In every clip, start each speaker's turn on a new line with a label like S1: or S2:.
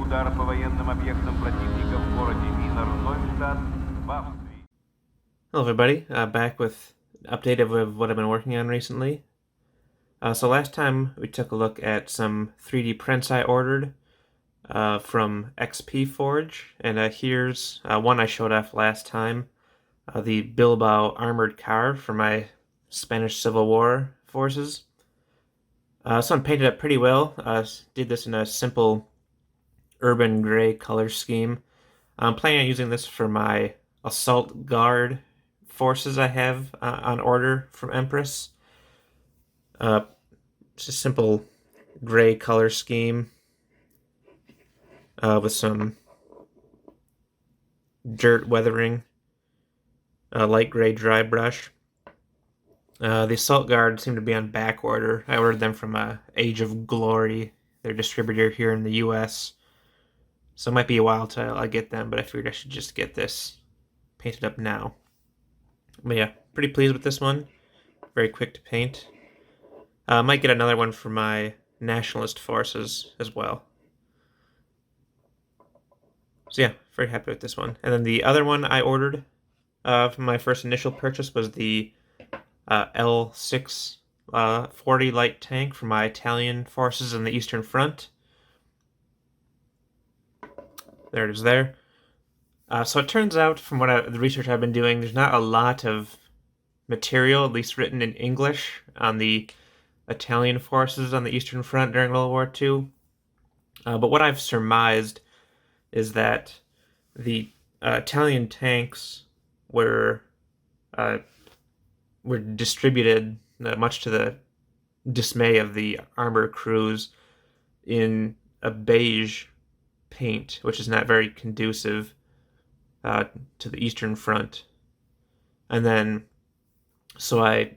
S1: удар по военным объектам противника в городе Винер-Нойштадт в Австрии.
S2: Hello, everybody. Back with an update of what I've been working on recently. So last time we took a look at some 3D prints I ordered from XP Forge, and here's one I showed off last time, the Bilbao armored car for my Spanish Civil War forces. This one painted up pretty well. Did this in a simple urban gray color scheme. I'm planning on using this for my assault guard forces I have on order from Empress. It's a simple gray color scheme with some dirt weathering, light gray dry brush. The assault guard seem to be on back order. I ordered them from Age of Glory, their distributor here in the US. So it might be a while till I get them, but I figured I should just get this painted up now. But yeah, pretty pleased with this one. Very quick to paint. Might get another one for my nationalist forces as well. So yeah, very happy with this one. And then the other one I ordered from my first initial purchase was the L6 40 light tank for my Italian forces in the Eastern Front. There it is there. So it turns out, from the research I've been doing, there's not a lot of material, at least written in English, on the Italian forces on the Eastern Front during World War II. But what I've surmised is that the Italian tanks were distributed, much to the dismay of the armor crews, in a beige paint, which is not very conducive to the Eastern Front. And then, so I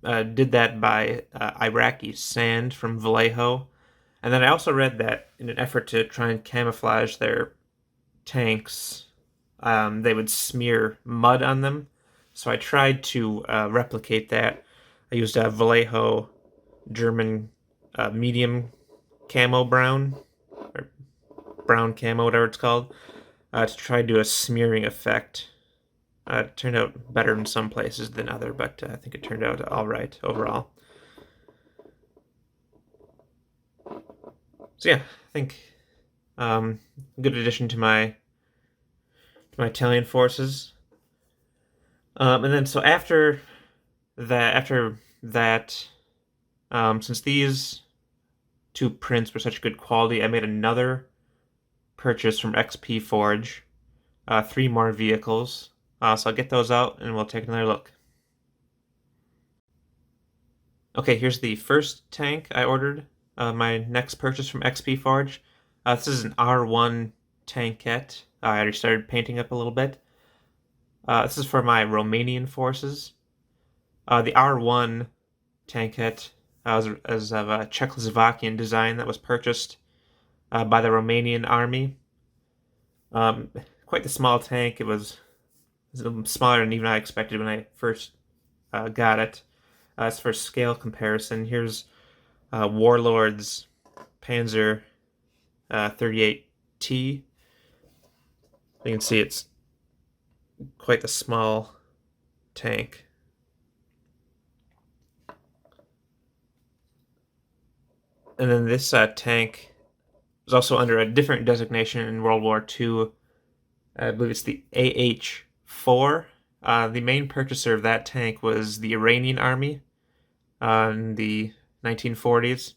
S2: did that by Iraqi sand from Vallejo. And then I also read that in an effort to try and camouflage their tanks, they would smear mud on them. So I tried to replicate that. I used a Vallejo German medium camo brown, or brown camo, whatever it's called, to try to do a smearing effect. It turned out better in some places than other, but I think it turned out all right overall. So yeah, I think good addition to my Italian forces. And then so after that, since these two prints were such good quality, I made another purchase from XP Forge, 3 more vehicles. So I'll get those out and we'll take another look. Okay, here's the first tank I ordered. My next purchase from XP Forge. This is an R1 tankette. I already started painting up a little bit. This is for my Romanian forces. The R1 tankette is of a Czechoslovakian design that was purchased by the Romanian Army. Quite the small tank. It was smaller than even I expected when I first got it. As for scale comparison, here's Warlord's Panzer 38T. You can see it's quite the small tank. And then this tank was also under a different designation in World War II. I believe it's the AH-4. The main purchaser of that tank was the Iranian Army in the 1940s.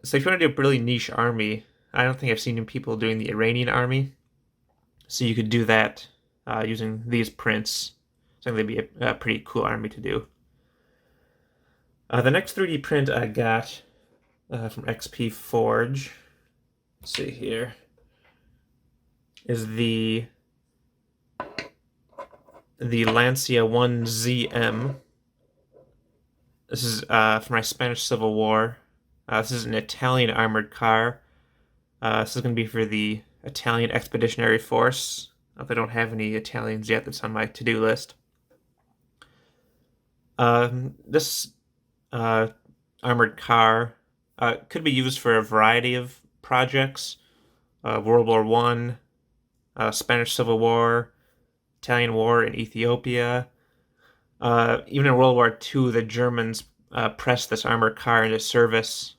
S2: So if you want to do a really niche army, I don't think I've seen people doing the Iranian Army. So you could do that using these prints. I think they'd be a pretty cool army to do. The next 3D print I got from XP Forge, let's see here, is the Lancia 1ZM. This is for my Spanish Civil War. This is an Italian armored car. This is going to be for the Italian Expeditionary Force. They don't have any Italians yet. That's on my to-do list. This armored car Could be used for a variety of projects. World War One, Spanish Civil War, Italian War in Ethiopia. Even in World War II, the Germans pressed this armored car into service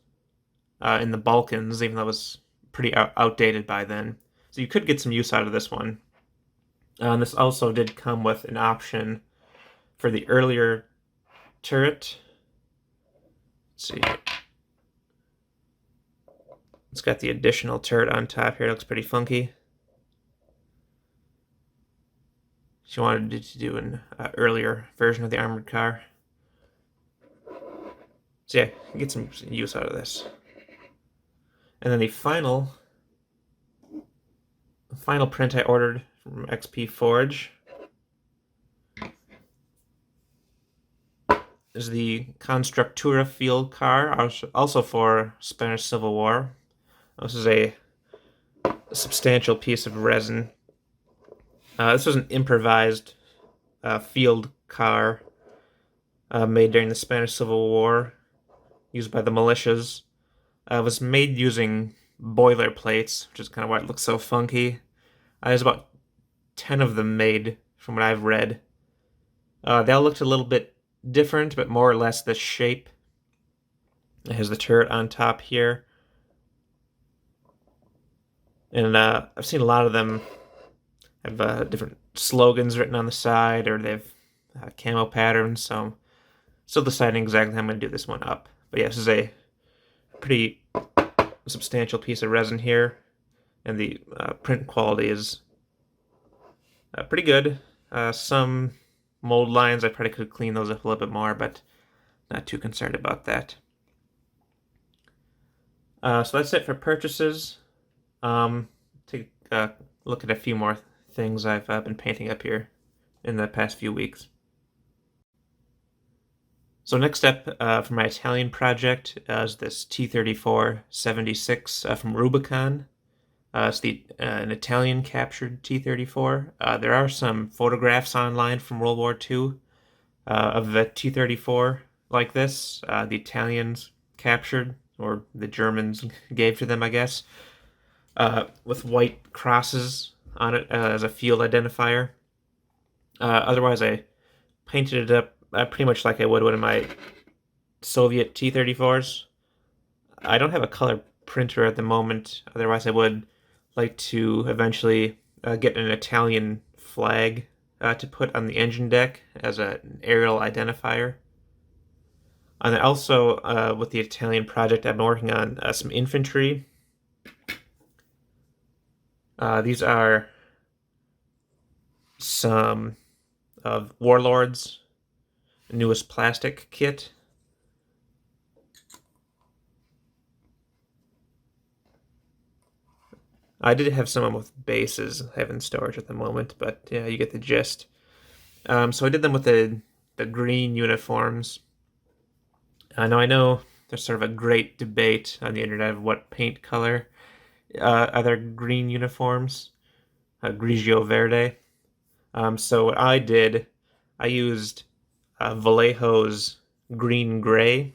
S2: in the Balkans, even though it was pretty outdated by then. So you could get some use out of this one. This also did come with an option for the earlier turret. Let's see. It's got the additional turret on top here. It looks pretty funky. She wanted to do an earlier version of the armored car. So yeah, get some use out of this. And then the final print I ordered from XP Forge is the Constructura Field Car, also for Spanish Civil War. This is a substantial piece of resin. This was an improvised field car made during the Spanish Civil War, used by the militias. It was made using boilerplates, which is kind of why it looks so funky. There's about 10 of them made, from what I've read. They all looked a little bit different, but more or less the shape. It has the turret on top here. And I've seen a lot of them have different slogans written on the side, or they have camo patterns, so I'm still deciding exactly how I'm going to do this one up. But yeah, this is a pretty substantial piece of resin here, and the print quality is pretty good. Some mold lines, I probably could clean those up a little bit more, but not too concerned about that. So that's it for purchases. Take a look at a few more things I've been painting up here in the past few weeks. So next up for my Italian project is this T-34-76 from Rubicon. It's an Italian captured T-34. There are some photographs online from World War II of the T-34 like this. The Italians captured, or the Germans gave to them, I guess, with white crosses on it as a field identifier. Otherwise, I painted it up pretty much like I would one of my Soviet T-34s. I don't have a color printer at the moment. Otherwise, I would like to eventually get an Italian flag to put on the engine deck as an aerial identifier. And also, with the Italian project, I've been working on some infantry. These are some of Warlord's newest plastic kit. I did have some with bases I have in storage at the moment, but yeah, you get the gist. So I did them with the green uniforms. Now I know there's sort of a great debate on the internet of what paint color are their green uniforms, Grigio Verde. So what I did, I used Vallejo's green gray,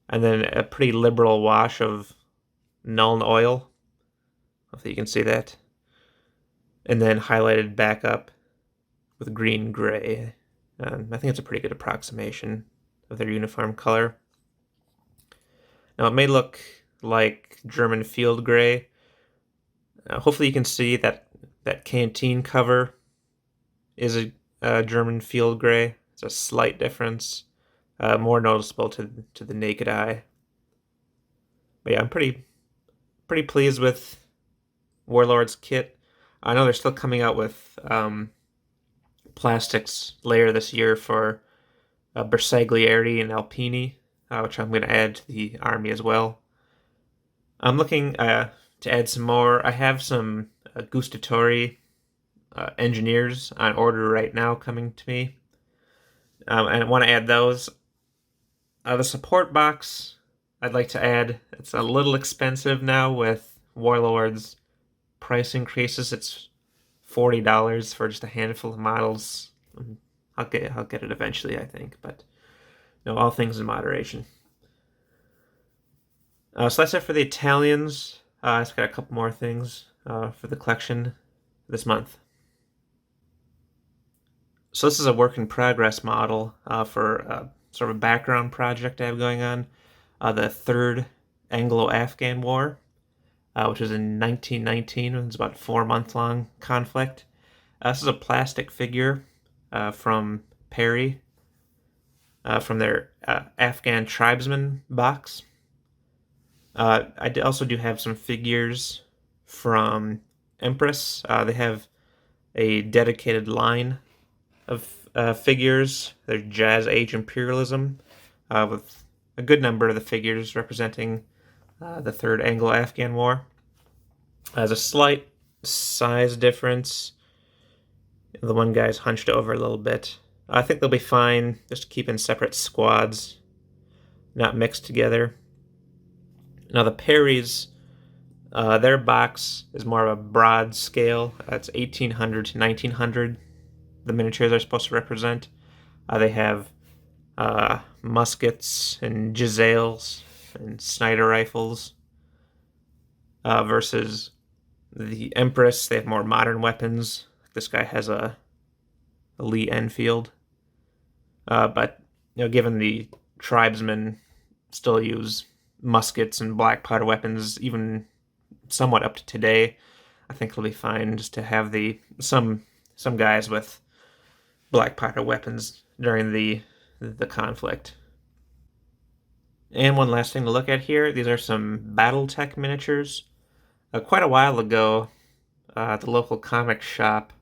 S2: and then a pretty liberal wash of Nuln oil. Hopefully you can see that. And then highlighted back up with green gray. I think it's a pretty good approximation of their uniform color. Now it may look like German field gray. Hopefully you can see that canteen cover is a German field gray. It's a slight difference, more noticeable to the naked eye. But yeah, I'm pretty pleased with Warlord's kit. I know they're still coming out with plastics later this year for Bersaglieri and Alpini, which I'm going to add to the army as well. I'm looking to add some more. I have some Gustatori engineers on order right now coming to me, and I want to add those. The support box I'd like to add. It's a little expensive now with Warlord's price increases. It's $40 for just a handful of models. I'll get it eventually, I think, but no, all things in moderation. So that's it for the Italians. I just got a couple more things for the collection this month. So this is a work in progress model for sort of a background project I have going on. The Third Anglo-Afghan War, which was in 1919. It was about a 4-month long conflict. This is a plastic figure from Perry, from their Afghan tribesman box. I also do have some figures from Empress. They have a dedicated line of figures. They're Jazz Age Imperialism, with a good number of the figures representing the Third Anglo-Afghan War. There's a slight size difference. The one guy's hunched over a little bit. I think they'll be fine just to keep in separate squads, not mixed together. Now the Perrys, their box is more of a broad scale. It's 1800 to 1900. The miniatures are supposed to represent. They have muskets and Giselles and Sniper rifles, versus the Empress. They have more modern weapons. This guy has a Lee Enfield, but given the tribesmen still use muskets and black powder weapons, even somewhat up to today, I think it'll be fine just to have some guys with black powder weapons during the conflict. And one last thing to look at here, these are some BattleTech miniatures. Quite a while ago, the local comic shop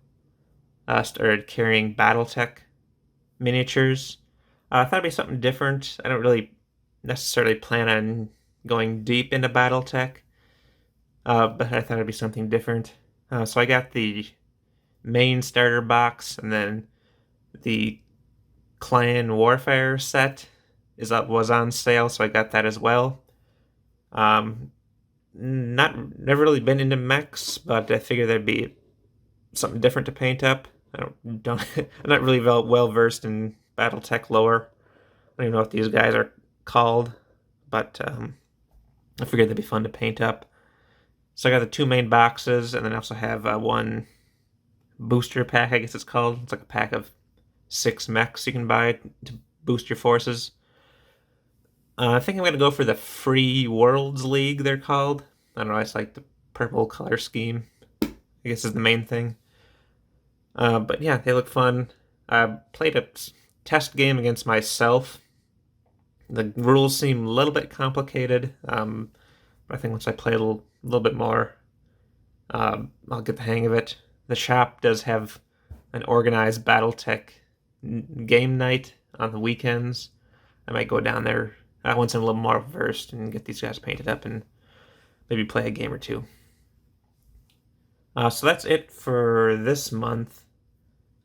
S2: started carrying BattleTech miniatures. I thought it'd be something different. I don't really necessarily plan on going deep into BattleTech, but I thought it'd be something different. So I got the main starter box, and then the Clan Warfare set was on sale, so I got that as well. Never really been into mechs, but I figured there'd be something different to paint up. I'm not really well versed in BattleTech lore. I don't even know what these guys are called, but I figured they'd be fun to paint up. So I got the 2 main boxes, and then I also have one booster pack, I guess it's called. It's like a pack of 6 mechs you can buy to boost your forces. I think I'm going to go for the Free Worlds League, they're called. I don't know, I just like the purple color scheme, I guess is the main thing. But yeah, they look fun. I played a test game against myself. The rules seem a little bit complicated, but I think once I play a little bit more, I'll get the hang of it. The shop does have an organized BattleTech game night on the weekends. I might go down there once I'm a little more versed and get these guys painted up and maybe play a game or two. So that's it for this month.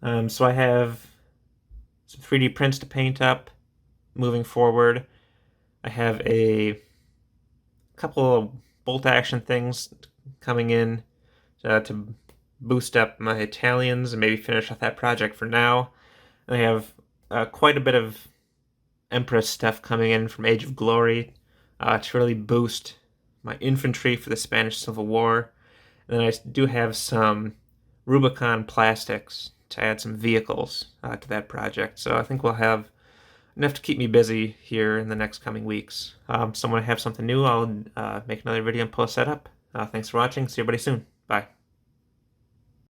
S2: So I have some 3D prints to paint up moving forward. I have a couple of bolt action things coming in to boost up my Italians and maybe finish off that project for now. And I have quite a bit of Empress stuff coming in from Age of Glory to really boost my infantry for the Spanish Civil War. And then I do have some Rubicon plastics to add some vehicles to that project. So I think we'll have enough to keep me busy here in the next coming weeks. So when I have something new, I'll make another video and post that up. Thanks for watching. See everybody soon. Bye.